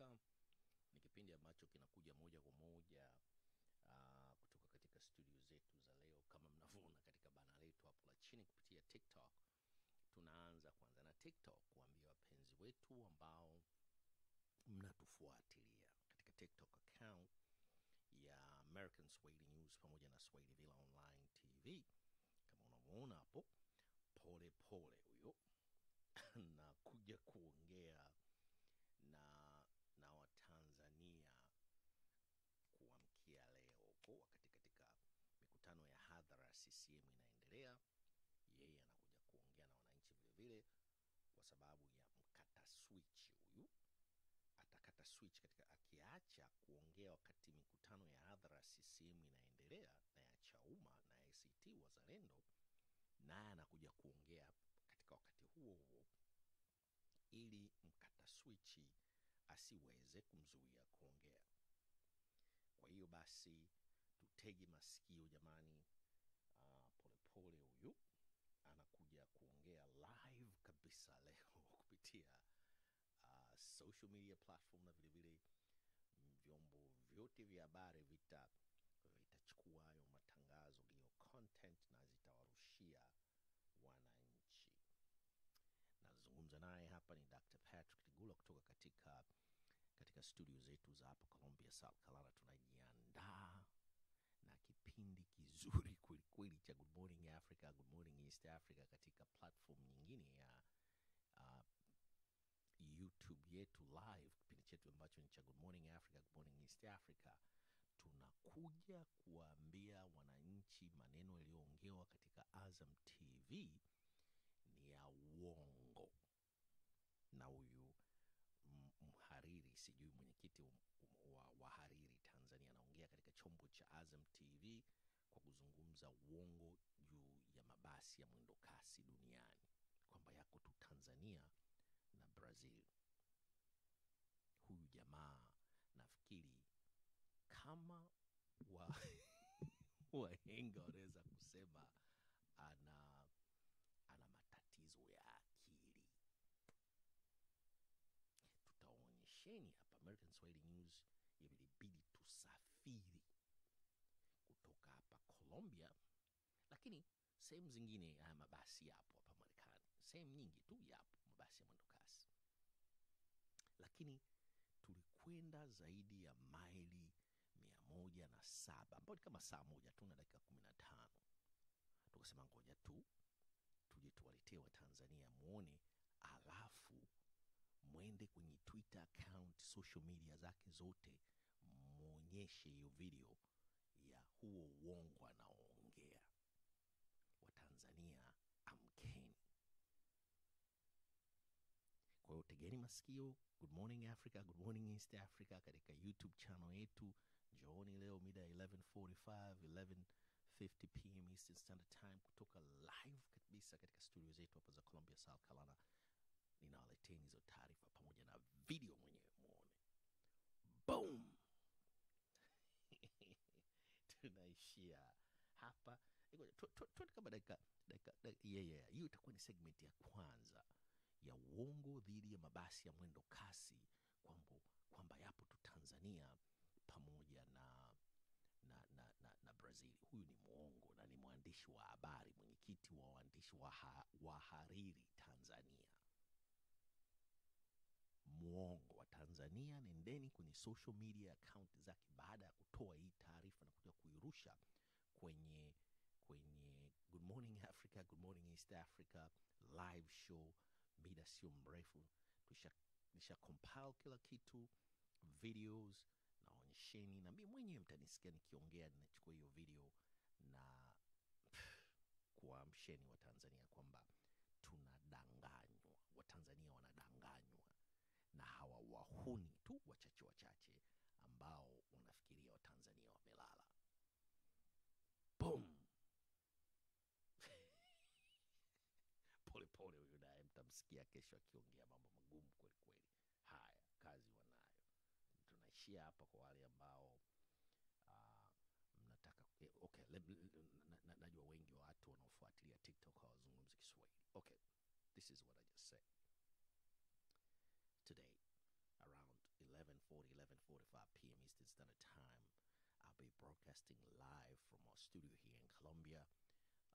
Africa ni kipindi ambacho kinakuja moja kwa moja kutoka katika studio zetu za leo, kama mnavyoona katika bana letu hapo la chini kupitia TikTok. Tunaanza kwanza na TikTok kuambia wapenzi wetu ambao mnatufuatilia katika TikTok account ya American Swahili News pamoja na Swahili Villa Online TV. Kama unamuona hapo, pole pole huyo na kuja kuongea na Watanzania kuamkia leo kwa wakati katika mikutano ya hadhara CCM inaendelea. Yeye anakuja kuongea na wananchi vile vile kwa sababu ya mkata switch. Huyu atakata switch katika akiacha kuongea wakati mikutano ya hadhara CCM inaendelea na ya Chauma na ACT Wazalendo, naye anakuja kuongea katika wakati huo huo ili mkata switch asiweze kumzuia kuongea. Kwa hiyo basi tutege masikio jamani. Pole pole huyu anakuja kuongea live kabisa leo kupitia social media platform, na vile vile vyombo vyote vya habari vitachukua hayo matangazo, hiyo content, na zitawarushia wananchi. Nazungumza naye hapa ni Dr. Patrick Tigula kutoka katika studio zetu za hapa Columbia, South Carolina. Tunajiandaa na kipindi kizuri kweli kweli cha Good Morning Africa, Good Morning East Africa katika platform nyingine ya YouTube yetu live, kipindi chetu ambacho ni cha Good Morning Africa, Good Morning East Africa. Tunakuja kuambia wananchi maneno yaliyoongewa katika Azam TV ni ya uongo. Na huyu mhariri, sijui mwenyekiti wa hariri Tanzania, anaongea katika chombo cha Azam TV kwa kuzungumza uongo juu ya mabasi ya mwendo kasi duniani, kwamba yako tu Tanzania na Brazil. Huyu jamaa nafikiri kama wahenga wanaweza kusema ana matatizo ya akili. Tutaonyesheni hapa American Swahili News ilibidi tusafiri kutoka hapa Colombia, lakini sehemu zingine haya mabasi yapo hapa Marekani, sehemu nyingi tu yapo mabasi ya mwendo kasi, lakini tulikwenda zaidi ya maili 107 ambao ni kama saa moja tu na dakika 15. Tukasema ngoja tu tuje tuwaletee wa Tanzania muone, alafu mwende kwenye Twitter account, social media zake zote, muonyeshe hiyo video ya huo uongo anaongea. Wa Tanzania amkeni. Kwa hiyo tegeni masikio. Good Morning Africa, Good Morning East Africa katika YouTube channel yetu. Njooni leo mida 11:50 PM Eastern Standard Time kutoka live kabisa katika studio zetu hapa za Columbia, South Carolina. Ninawaleteni hizo taarifa pamoja na video mwenyewe muone. Boom. Tunaishia hapa. Tuende kama dakika. Hiyo itakuwa ni segment ya kwanza ya uongo dhidi ya mabasi ya mwendo kasi, kwamba yapo tu Tanzania pamoja na Brazil. Huyu ni muongo na ni mwandishi wa habari, mwenyekiti wa waandishi wa hariri Tanzania. Muongo wa Tanzania. Nendeni kwenye social media account zake baada ya kutoa hii taarifa na kuja kuirusha kwenye Good Morning Africa, Good Morning East Africa live show. Mida sio mrefu nisha compile kila kitu, videos na onyesheni, na mimi mwenyewe mtanisikia nikiongea, ninachukua hiyo video na kuamsheni wa Tanzania kwamba tunadanganywa. Wa Tanzania wanadanganywa na hawa wahuni tu wachache ambao wanafikiria wa Tanzania wamelala. Boom. Pole pole huyu naye mtamsikia kesho akiongea mambo magumu kweli kweli. Haya, kazi wanayo. Tunaishia hapa kwa wale ambao mnataka okay, najua wengi wa watu wanaofuatilia TikTok hawazungumzi Kiswahili. Okay, this is what I just said. Today around 11:40 7:45 p.m. Eastern Standard Time. I'll be broadcasting live from our studio here in Colombia,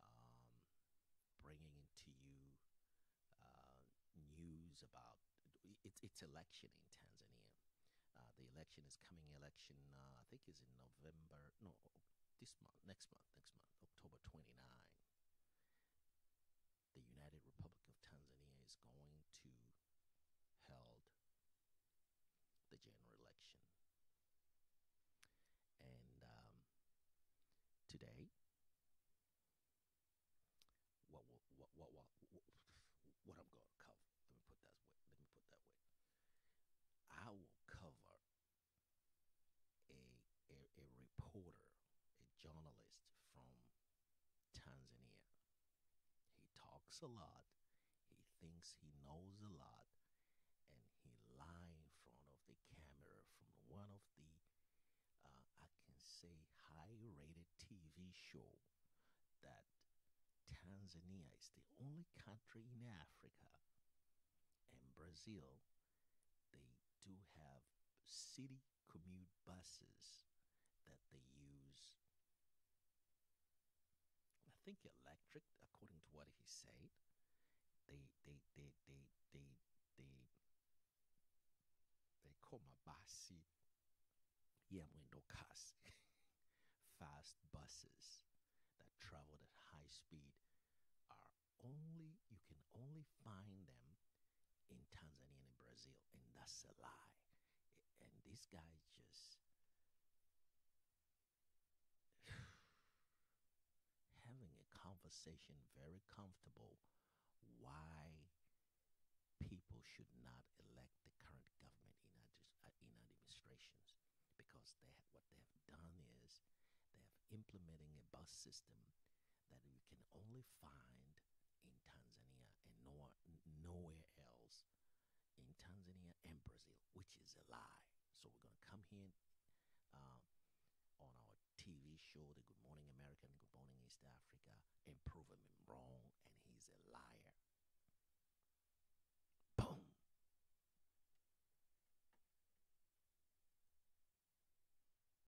um, bringing into you news about it's election in Tanzania. The election is coming. Election I think is in November. No, this month, next month, October 29. The United Republic of Tanzania is going to held the general election, and today, what I'm going to cover. Let me put that way. I will cover a reporter, a journalist from Tanzania. He talks a lot. He thinks he knows a lot, and he lie in front of the camera from one of the I can say high-rated TV show that Tanzania is the only country in Africa, and Brazil, they do have city commute buses that they use. I think electric, according to what he said. They they call mabasi yeah window cars, fast buses that travel at high speed are only you can only find them in Tanzania and in Brazil, and that's a lie. And this guy just having a conversation very comfortable why people should not elect the current government in administrations, because what they have done is they have implementing a bus system that you can only find in Tanzania and nowhere else in Tanzania and Brazil, which is a lie. So we're going to come here uh, on our TV show, The Good Morning America and Good Morning East Africa, and prove them wrong.